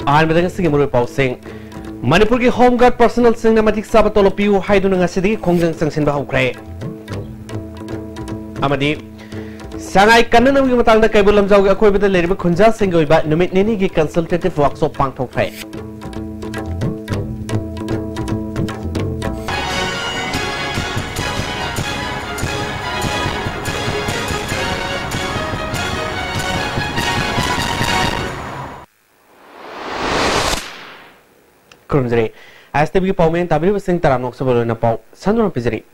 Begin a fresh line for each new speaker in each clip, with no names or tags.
Ahmedang Singh Muru Pausing Manipur ki Home Guard personnel sing na matik sabat tolopiu haidun nga sidi kongjang sangsin ba hukre amadi sangai kanna ngi matang da kaibul lamjaw ga koi bida leriba khunja singoi ba numit nini gi consultative workshop pangthok thai Kurumjari, STB Paumen Tabi Sing Taranok Sabolo Napau, Sandro Pizari.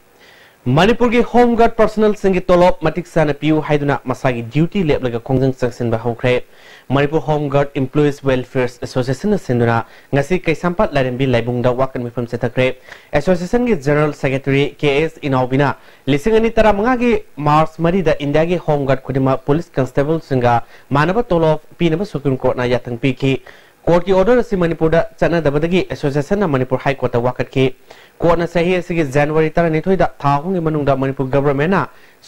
Manipur ki Home Guard personnel singi tolop matik sana piu haiduna masagi duty lab laga kongjang saksin ba hokre. Manipur Home Guard Employees Welfare Association sinduna ngasi kay sampat larimbi laibung da wakan mifam setakre. Association ki General Secretary KS Inaubina lisingani tara mangagi Mars Marida India ki Home Guard kudima Police Constable singa manaba tolop pinaba Supreme Court na yatang piki. Court की order से मणिपुर दा चना दबदगी association ना Manipur high court वाकत की court ना सही से जनवरी तक निथोई दा थाहुंग मनुंग दा मणिपुर गवर्नमेंट ना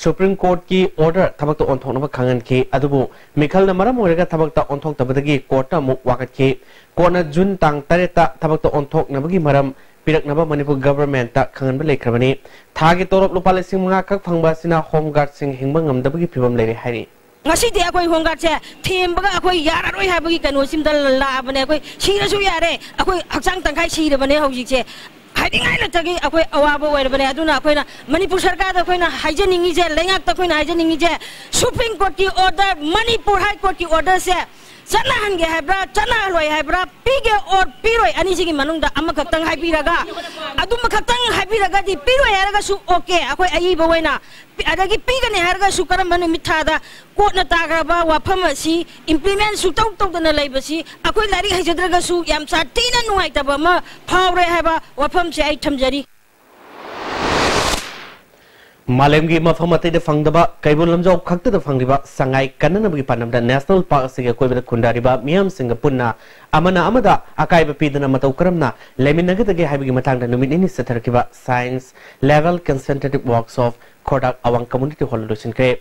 सुप्रीम कोर्ट की order थबक तो ओंथोक नबा खांगन की अदुबु मिखल ना मरम ओरेगा थबक ता ओंथोक दबदगी कोर्ट ना मुक वाकत की कोर्ट ना जुन तांग तरेता थबक तो ओंथोक नबगी मरम पिरक नबा मणिपुर गवर्नमेंट ता खांगन बले खरबनी थागे तोरप लुपा लिसिंग मंगा खक फंगबा सिना होम गार्ड सिंग हिंगबा ngam फिवम लेरे हारी
ngasi dia koi honggat se thim baga koi yara roi ha bagi kanu sim dal la bane koi sira su yare akoi hakchang tangkai sira bane hojik se haiding ai la tagi akoi awaba wai bane aduna akoi na manipur sarkar da koi na haijeningi je lengak ta koi na haijeningi je supreme court ki order manipur high court ki order se chana hange haibra chana loi haibra pige or piroi ani sigi manung da amma khaktang hai piraga adum khaktang hai piraga di piroi haraga su okay akoi ai ba waina adagi pigani haraga su karam manu mithada court na tagraba wafam asi implement su tau tau dana laibasi akoi lari haijadraga su yam satina nuai taba ma phawre haiba wafam se ai thamjari
Malemgi mafamate de fangdaba kaibul lamjaw khakta de fangriba sangai kanna bagi panamda national park sige koibada kundariba miam singapunna amana amada akai ba pidana matau karamna leminaga de haibagi matangda numini satharkiba science level consultative works of Kodak awang community hall ke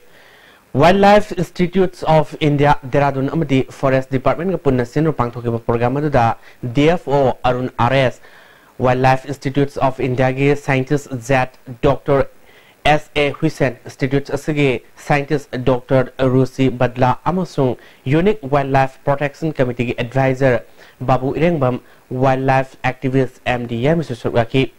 Wildlife Institutes of India Dehradun amadi Forest Department ga punna sinro pangthokiba program da DFO Arun RS Wildlife Institutes of India ge scientist Z Dr S.A. Hussain Institute asige scientist Dr. Rusi Badla amasung Unique Wildlife Protection Committee advisor Babu Irengbam Wildlife Activist MDM Susuraki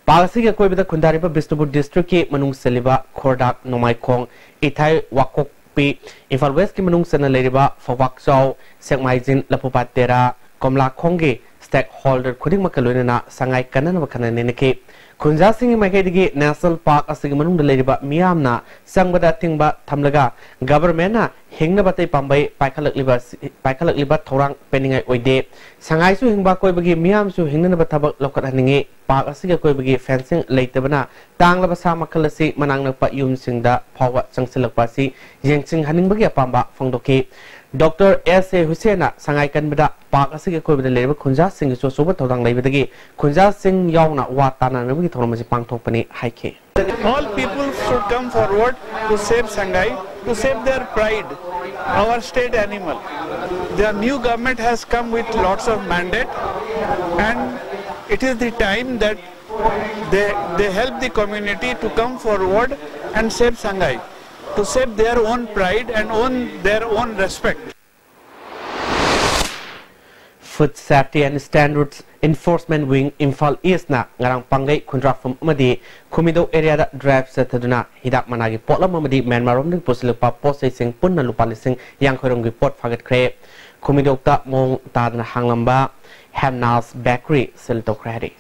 Palasige koibada kundariba Bishnupur district ki manung seliba Khodak Nomaikong Ithai Wakokpi Infal West ki manung sana leriba Fawaksaw Sekmaijin Lapupatera Komla Kongi stakeholder kuding makaloina na sangai kanan wakana neneke Kunja Singh Makedigi National Park asigi manung daleriba miyamna sangbada tingba thamlaga government na hingna batai pambai paikalak liba thorang peningai oide sangai su hingba koi bagi miyam su hingna na bathabak lokat haninge park asigi koi bagi fencing leitabana tanglaba sama kalasi manang pa yum singda phawa changsilakpa si yengsing haning bagi apamba phangdoki Dr. S.A. Hussain sangai kan bada park asigi koi bada leriba Kunja Singh su soba thorang leibadagi Kunja Singh yauna watana nabagi thorang masi pangthokpani haike
All people should come forward to save Sangai, to save their pride, our state animal. The new government has come with lots of mandate, and it is the time that they help the community to come forward and save Sangai, to save their own pride and their own respect.
Food Safety and Standards Enforcement Wing Infal East na ngarang pangai kontrafum amadi Kumido area da drive setaduna hidak managi potlam amadi Myanmarom ning posilupa posay sing punna lupa lising yang khorong gi pot fagat kre Kumido ta mong tadna hanglamba Hamnas Bakery selto kredi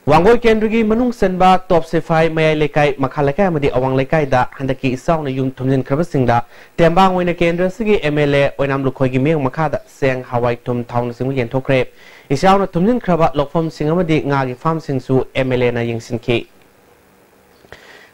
Wangoi Kendrigi manung senba top sefai mayai lekai makhalakai amadi awang lekai da handaki isaw na yung tumjin krabasing da tembang wina kendra sige MLA oinam lukhoi gi meng makhada seng hawai tum thong singu yen thokre isaw na tumjin kraba lokfom sing amadi nga gi farm sing su MLA na yingsin ki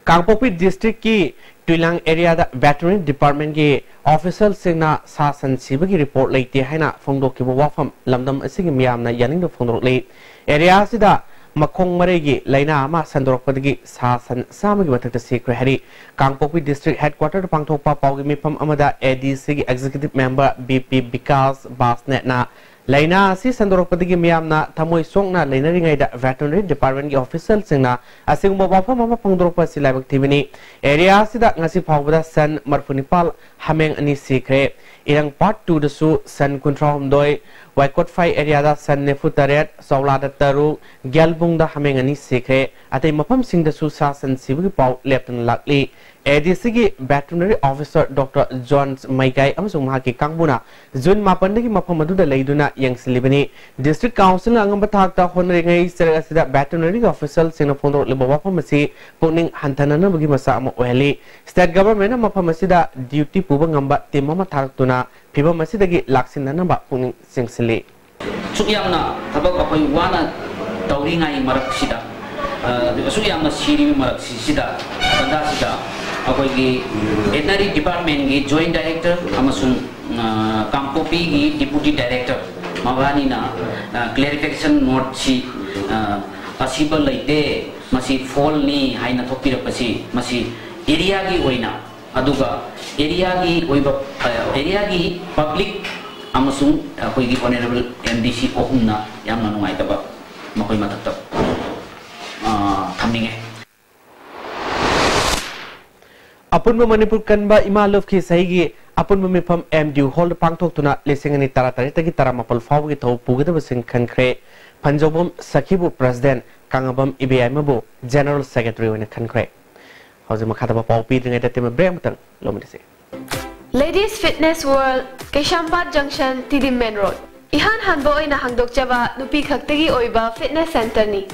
Kangpokpi district ki Tuilang area da veterinary department ki official sing na sasan sibagi report leite haina phongdok ki wafam lamdam asigi miyam na yaning do phongdok le area sida Makong Maregi, Laina Ama, Sandorpagi, Sasan, Samagi Matak Secret Harry, Kangpopi District Headquarters, Pangtopa, Pogimi Pam Amada, ADC Executive Member, BP Bikas, Basnetna. Laina si Sandorpagi Miamna, Tamoi Songna, Lainaringa, Veterinary Department officials Singna, Asing Mobapa Mama Pangdropa Silab Activity, Area Sida Nasi Pawda San Marfunipal, Hameng Ani Secret, Irang Part 2 the Su, San Control Doi, Waikot Fai Area da San Nefutaret, Saulada Taru, Galbung da Hameng Ani Secret, at a Mapam Sing the Su Sasan Sibu Pau, Lieutenant Luckly. ADC Veterinary Officer Dr. John Maikai Amsung Haki Kangbuna, Zun Mapandagi Mapamadu the Laiduna Yang Silibani, District Council Angambatakta Honringai Serasida Veterinary Official Singapore Libawapamasi, Puning Hantanana Bugimasa Weli, State Government Mapamasida Duty Pubangamba Timama Tartuna, Piba Masidagi Laksinanamba Puning Singsili.
Suyamna, Tabakawana Tauringai Maraksida, Suyama Siri Maraksida, Pandasida. Akogi Veterinary Department ki Joint Director amasung Kampopi ki Deputy Director Mawani na clarification note si possible laite masi fall ni haina thopira pasi masi area ki oina aduga area ki public amasung akogi honorable MDC ohumna yamna nungai taba makoi matak thamninge
Apun Manipur Kanba Imalov ki saigi apun mipam MDU hold pangtok tuna lesingani taratari tagi taramapal fawgi tau pugida basing kankre Panjobum Sakibu President Kangabam IBIMabu General Secretary wena kankre Hausa makataba paupi dengan datima bremtang lomidisi
Ladies Fitness World Keshambat Junction Tidim Main Road Ihan hanbo ina hangdok jaba nupi khaktagi oiba fitness center ni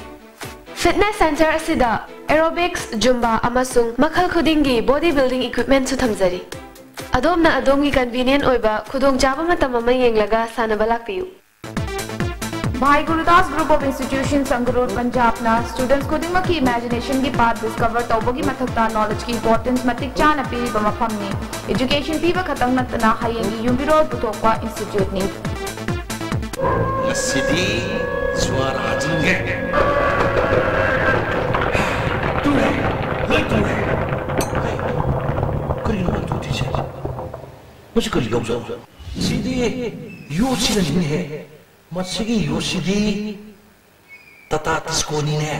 Fitness Center asida aerobics, Zumba, amasung makhal khudingi bodybuilding equipment su thamjari. Adomna adongi convenient oiba khudong jaba matam ama yenglaga sanaba lakpiyu.
Bhai Gurudas Group of Institutions Sangrur Punjab na students khudingma ki imagination ki path discover tawbogi mathakta knowledge ki importance matik chana piri ba mafam ni education piba khatang natna hayengi yumbiro puthokwa institute ni.
Masidi swara jinge मुझे कर लियो सीधे Yoshi नहीं है मत्स्यगी Yoshi दी तता तिस्कोनी ने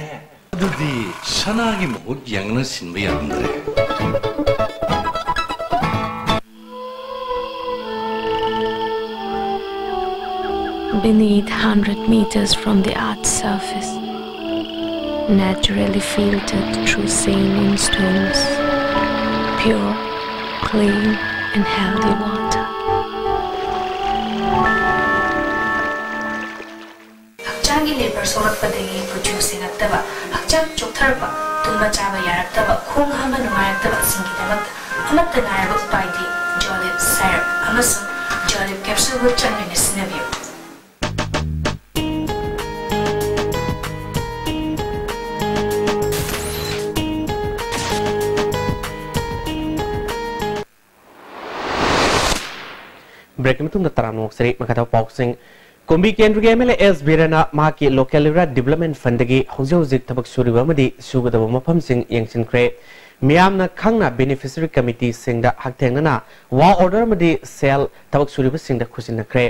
दुदी सनागी मोहक यंगन सिंबे अंदरे
Beneath 100 meters from the Earth's surface, naturally filtered through saline stones, pure, clean and healthy water.
Hakjangi labor sorakpadagi producing attaba, hakjang choktarba, tumba chaba yaraktaba, khong hama numayataba singidamat, amatta nayaba upaidi, jolib syrup, amasu jolib capsule with chanminasinabio.
Break में तुम दत्तरानों से मकाता पॉक्सिंग कुंभी केंद्र के MLA S बीरना मां के local level development fund के हौजौजिक तबक सुरिबा मदी सुगदब मफम Singh यंगसिनख्रे मियामना खंगना beneficiary committee सिंगदा हक्थेंगना वा ऑर्डर मदी सेल तबक सुरिबा सिंगदा खुसिनख्रे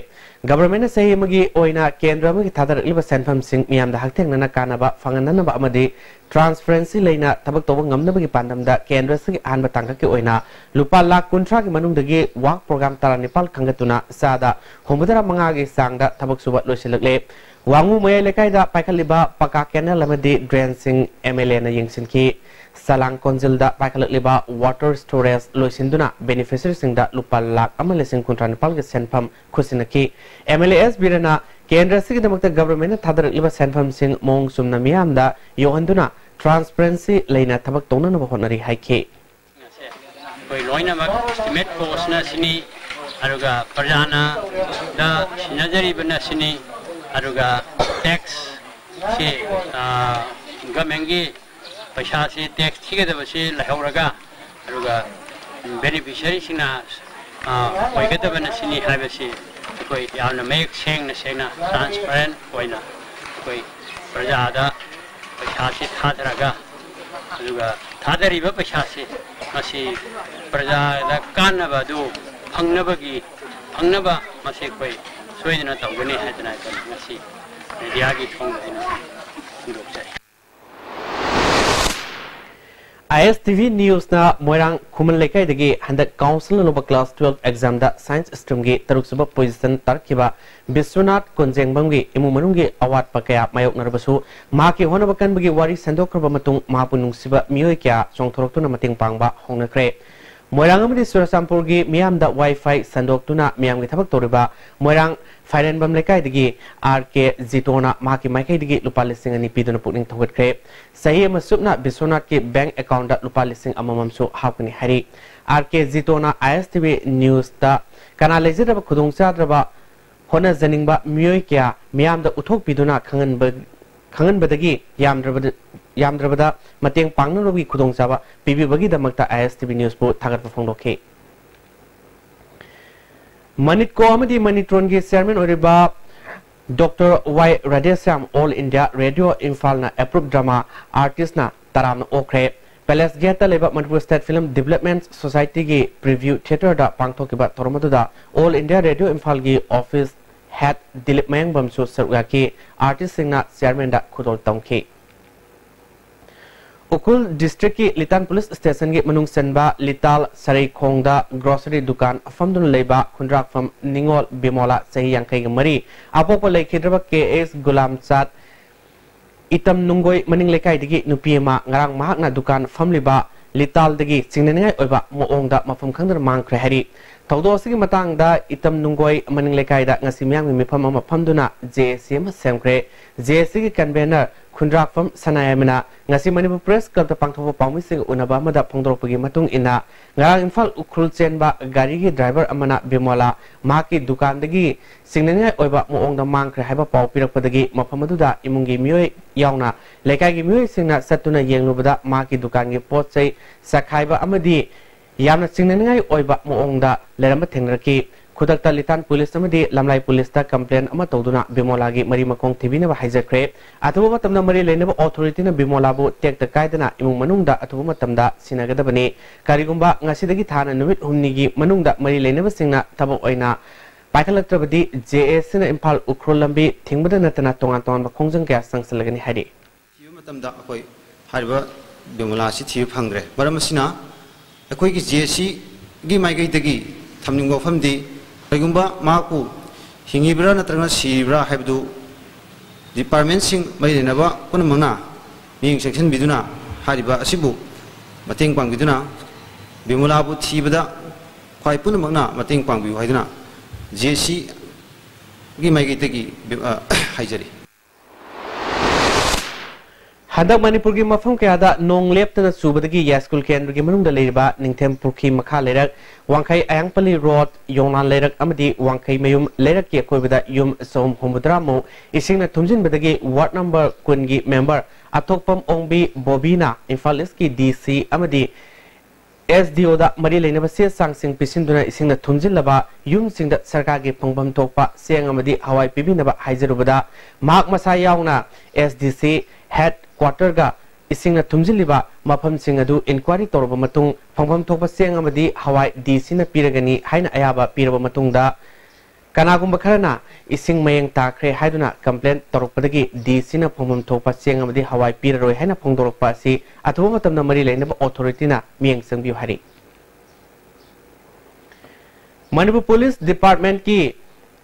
गवर्नमेंट सही मगी ओइना केंद्र मगी थादर लिबा सेंफम सिंह मियामदा हक्थेंगना कानाबा फंगननबा अमदी ट्रांसपेरेंसी लेना तबक तोब ngamnabagi pandamda केंद्र से आनबा तांगा के ओइना लुपा लाख कुंट्रा के मनुंगदगी वाक प्रोग्राम तारा नेपाल खंगतुना सादा होमदरा मंगागे सांगदा तबक सुबा लोसिलगले वांगु मय लेकाइदा पाइखलिबा पका केनल अमदी ड्रेन सिंह एमएलए ना यंगसिनकी Salang Konzilda Pakalaliba Water Storage Loisinduna Beneficiary Singda Lupa Lak Amalesing Kuntranipal Senpam Kusinaki MLAS Birana Kendra Sigidamakta Government Tadar Liba Senpam Sing Mong Sumna Miamda Yohanduna Transparency Lena Tabak Tona Honori Haike
Loina estimate cost na sini aruga Parjana da Sinajari Bana sini aruga tax si Gamengi पैसा से tax ठीक है तो बसे लहौरगा अरुगा beneficiary सिना कोई तो बना सिनी है बसे कोई यार न मेक सेंग न ट्रांसपेरेंट कोई ना कोई प्रजा आदा पैसा से थादरगा अदुगा थादरिबा पैसा से मसी प्रजा दा कानबा दु फंगनबा मसी कोई सोयना तौगने हादना मसी मीडिया की थोंगदिना दोक्साई
ISTV News na Moirang Kuman Lekai degi handak Council loba class 12 exam da science stream gi taruk suba position tarkiba Biswanath Konjengbam gi imu manung gi award pakaya mayok narbasu ma ki hona bakan bagi wari sendok kraba matung mapunung siba mioi kya chongthorok tuna mating pangba hongnakre Moirang amadi Surasampur gi miam da wifi sendok tuna miam gi thabak toriba Moirang Fairen bam lekai degi RK Zitona ma ki maikai degi lupa lising ani piduna pukning thogat kre sahi masupna Biswanath ki bank account da lupa lising amamam su hapni hari RK Zitona ISTV News da kana lezira ba khudung sa draba hona zaningba mioi kya miam da uthok piduna khangan badagi yamdrabada mateng pangna rogi khudung sa ba pibi bagi da makta ISTV News bu thagat ba phongdokhe Manit ko amadi Manitron gi chairman oriba Dr. Y Radhesam All India Radio Imphal na approved drama artist na taram na okre Palace Gate leba Manipur State Film Development Society gi preview theater da pangthokiba tormadu da All India Radio Imphal gi office head Dilip Mayang bamsu sarga ki artist singna chairman da khudol tongki Ukul district ki Litan police station gi manung senba Lital Sarai Khongda grocery dukan famdun leba khundrak fam Ningol Bimola sahi yangkai gi mari apopo lekhidraba KS Gulam Chat itam nungoi maning lekai digi nupiema ngarang mahakna dukan famliba Lital digi singnengai oiba moongda mafam khangdar mangkhre hari Taudo sigi matang da itam nungoi maning lekai da ngasi myang mi pham ama phamduna JSM semkre JSC gi convener khundrak fam sanayamina ngasi Manipur Press Club da pangthopa pawmi sing unaba mada phongdorpagi matung ina ngarang Imphal ukhul chenba gari gi driver amana Bimola maki dukan dagi singnengai oiba moongda mangkhre haiba paw pirakpadagi mafam aduda imungi mioi yauna lekai gi mioi singna satuna yenglubada maki dukan gi potchai sakhaiba amadi yamna singnengai oiba moongda leramba thengraki khudakta Litan police amadi lamlai police ta complaint ama tawduna Bimola gi mari makong thibina ba haijakre athuba matamna mari leinaba authority na Bimola bu tekta kaidana imung manungda athuba matamda sinagadabani karigumba ngasidagi thana numit humni gi manungda mari leinaba singna thabo oina paikhalaktrabadi JS na Imphal ukrol lambi thingbada natana tongan tongan ba khongjang kya sangsalagani hari
thiu matamda akoi hariba Bimola si thiu phangre baramasina akoi gi JC gi maigai dagi thamningbo famdi Regumba maku hingibra natranga sibra haibdu department sing marinaba kunamana ming section biduna hariba asibu mateng pang biduna Bimola bu thibada khwai punamana mateng pang bi haiduna JC gi maigitegi haijari
Handak Manipur gi mafam kaya da nong leptana subadagi yaskul kendra gi manungda leiriba Ningthempur ki makha leirak Wangkai Ayangpali Road Yongnan leirak amadi Wangkai mayum leirak ki akoibada yum som homudramo isingna thumjinbadagi ward number kungi member atokpam ongbi Bobina Imphal East ki DC amadi SDO da mari leinaba se sangsing pisinduna isingna thumjinlaba yum singda sarkar gi phangbam thokpa seng amadi hawai pibinaba haijarubada mak masa yauna SDC head quarter ga isingna thumjiliba mafam singadu inquiry torba matung phangbam thokpa seng amadi hawai DC na piragani haina ayaba piraba matungda kanagumba kharana ising mayeng takre haiduna complaint torokpadagi DC na phangbam thokpa seng amadi hawai piraroi haina phongdorokpa si athuba matamna mari leinaba authority na mieng sangbiu hari Manipur Police Department ki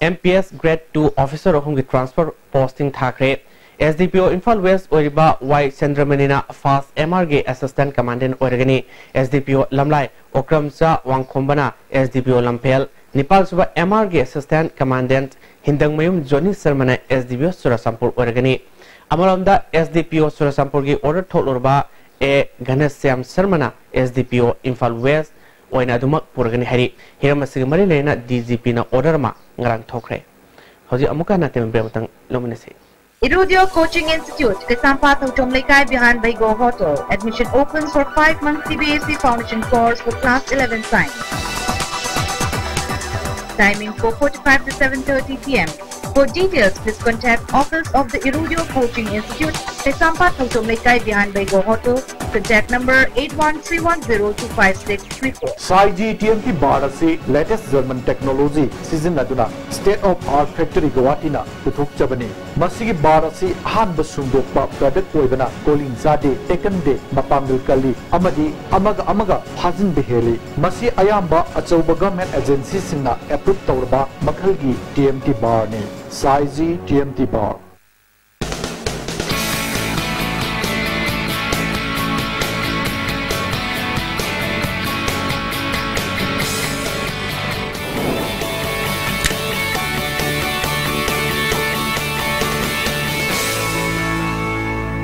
MPS grade 2 officer ohum ki transfer posting thakre SDPO Imphal West Oriba Y Chandramanina Fast MRG Assistant Commandant Oregani SDPO Lamlai Okramsa Wangkhombana SDPO Lampel Nepal Suba MRG Assistant Commandant Hindang Mayum Johnny Sarmana SDPO Surasampur Oregani Amalamda SDPO Surasampur gi order tholurba A Ghanesyam Sarmana SDPO Imphal West Oina Dumak Purgani Hari Hiramasig Mari Lena DGP na order ma ngarang thokre Hoji amuka na tem bematang lominasi
Irudio Coaching Institute, Kasampa Tomlekai behind Baigo Hotel. Admission opens for 5-month CBSE Foundation course for Class 11 Science. Timing 4:45 to 7:30 p.m. For details, please contact Office of the Irudio Coaching Institute, Kesampa Thautom Lekai behind Baigo Hotel. Contact number 8131025634.
Saiji TMT bar asi latest German technology season aduna state of art factory Guwahati na puthuk chabani. Masigi bar asi han basundokpa product oibana calling zade taken de mapangil kali amadi amaga phajin beheli. Masi ayamba achauba government agency singna approve tawrba makhalgi TMT bar ne. Saiji TMT bar.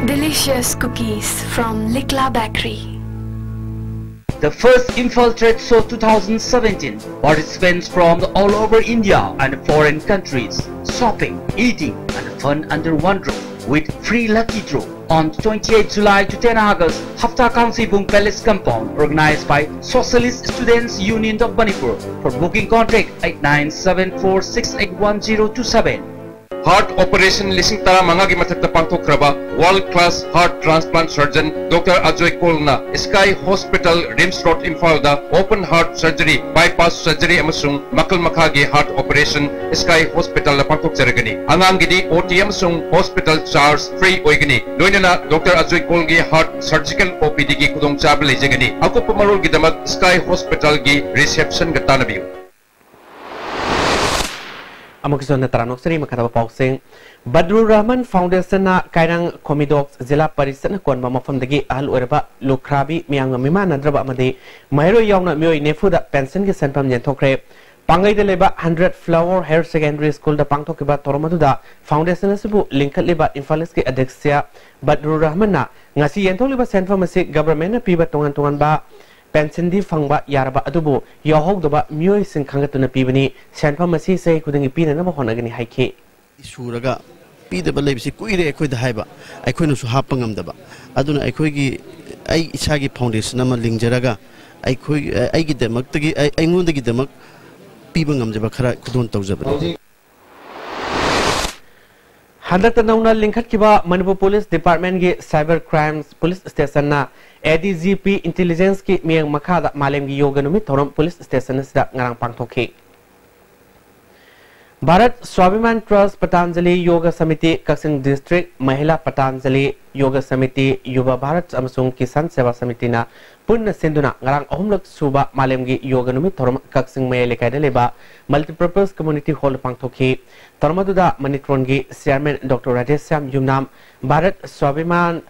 Delicious cookies from Likla Bakery.
The first Imphal Trade Show 2017. Participants from all over India and foreign countries. Shopping, eating and fun under one roof with free lucky draw on 28 July to 10 August. Hafta Council Bung Palace Compound organized by Socialist Students Union of Manipur. For booking contact 8974681027.
Heart operation lising tara mangagi mathakta pangthokraba world class heart transplant surgeon Dr. Ajoy Kolna Sky Hospital Rims Road Imphal da open heart surgery bypass surgery amasung makal makhagi heart operation Sky Hospital la pangthokjaragani angangidi OT amasung hospital charge free oigani loinana Dr. Ajoy Kolgi heart surgical OPD gi kudong chab lejagani akupa marol gi damak Sky Hospital gi reception ga tanabiu.
Amakison na taranok sari makataba pausing Badrul Rahman Foundation na kairang Komidox Zila Parisat na kon mamafam dagi ahal urba lukrabi miyang mimana draba amadi mayro yauna miyoi nefuda pension ki senpam nyenthokre pangai de leba 100 Flower Higher Secondary School da pangthokiba tormaduda foundation asibu linkat leba Infalis ki adexia Badrul Rahman na ngasi yentholiba senpam asi government na piba tongan ba pension di fangba yaraba adubu yohog doba miyoi sing khangatuna pibani senpam asi sei kudangi pina na honagani haike
Suraga pidaba lebisi kuire ekoi da haiba ekoi no su hapangam daba aduna ekoi gi ai isagi foundation ama lingjaraga ekoi ai gi demak tagi ai ngonda gi demak pibangam jaba khara kudon tawjaba
Handakta nauna linkhat kiba Manipur Police Department gi Cyber Crimes Police Station na ADGP Intelligence ki miyang makhada malem gi yoga numit thoram Police Station sida ngarang pangthoki Bharat Swabhiman Trust Patanjali Yoga Samiti Kaksing District Mahila Patanjali Yoga Samiti Yuva Bharat Amasung Kisan Seva Samiti na punna sinduna ngarang ahumlak suba malemgi yoga numit thoram Kaksing Mayele kaidaleba multipurpose community hall pangthoki tormaduda manitrongi chairman Dr. Rajesh Syam Yumnam Bharat Swabhiman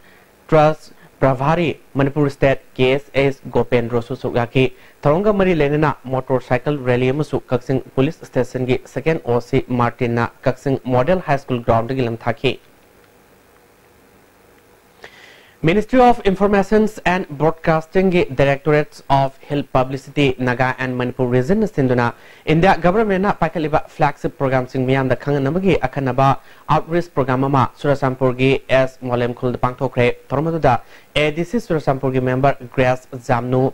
Trust Pravari Manipur State KSS Gopendra Susugaki Taronga Mari Lenina motorcycle rally Musu Kaksing Police Station gi second OC Martina Kaksing Model High School ground gilam thaki Ministry of Informations and Broadcasting Directorates of Hill Publicity Naga and Manipur Region Sinduna India government na pakaliba flagship program sing miyam da khanganamagi akhanaba outreach program ama Surasampur gi S Molem Khul pangthokre tormaduda ADC Surasampur gi member Grace Jamnu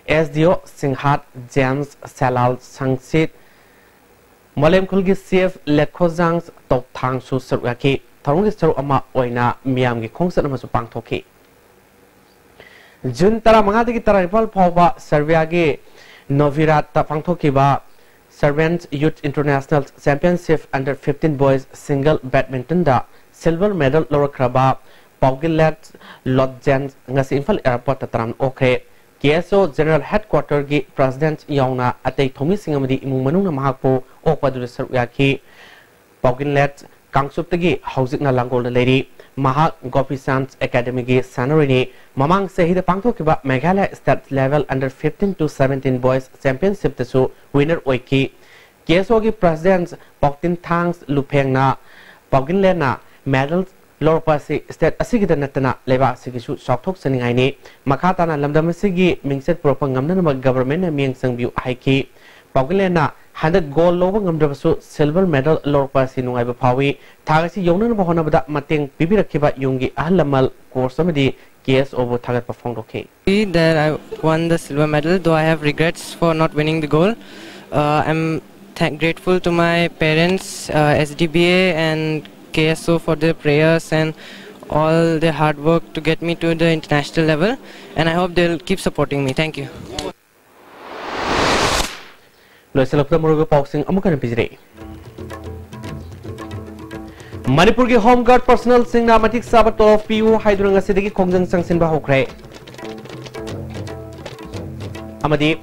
SDO Singhat James Salal Sangsit Molem Khul gi CF Lekhojang Tokthang Su Surgaki Tarungi Saru ama oina miyam gi khongsat ama su pangthoki June tara mangadi gi tara ripal phawba Serbia gi Novigrad ta pangthoki ba Servants Youth International Championship under 15 boys single badminton da silver medal lorkraba Paugilat Lodjan ngasi Imphal airport taram okre KSO General Headquarter gi President yauna atei thomi singamadi imung manung na mahakpo okpadu saruyaki Paugilat Kangsuptagi housing na langol na lady Mahak Gopi Sands Academy gi Sanarini Mamang Sehida Pangthokiba Meghalaya State Level under 15 to 17 boys championship tasu winner oiki KSO gi President Poktin Thangs Lupeng na Pauginle na medals Lorpasi State asigida natana leba sigisu sokthok saningai ni makata na lamdam sigi mingset propangamna na government na miyang sangbiu haiki Pauginle na 100 gold loba ngamdrabasu silver medal lorpasi nungai ba phawi thagasi yongna ba hona bada mateng pibirakhiba yungi ahlamal course amadi KSO bo thagat pa phongdoke
that I won the silver medal, though I have regrets for not winning the gold. I'm grateful to my parents, SDBA and KSO for their prayers and all their hard work to get me to the international level, and I hope they'll keep supporting me. Thank you.
Manipur ki Home Guard personnel singna matik sabat of PU haidurang asidagi kongjang sangsin ba hokre. Amadi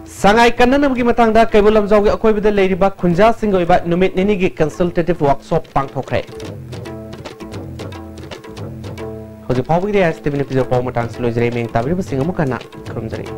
sangai kananam gi matangda kaibulam jawgi akoi bida leiriba khunja singoi ba numit nini gi consultative workshop pangthokre. Hoji pawgi de as tibini pijo paw matang slojre meng tabri basing amukana krumjari.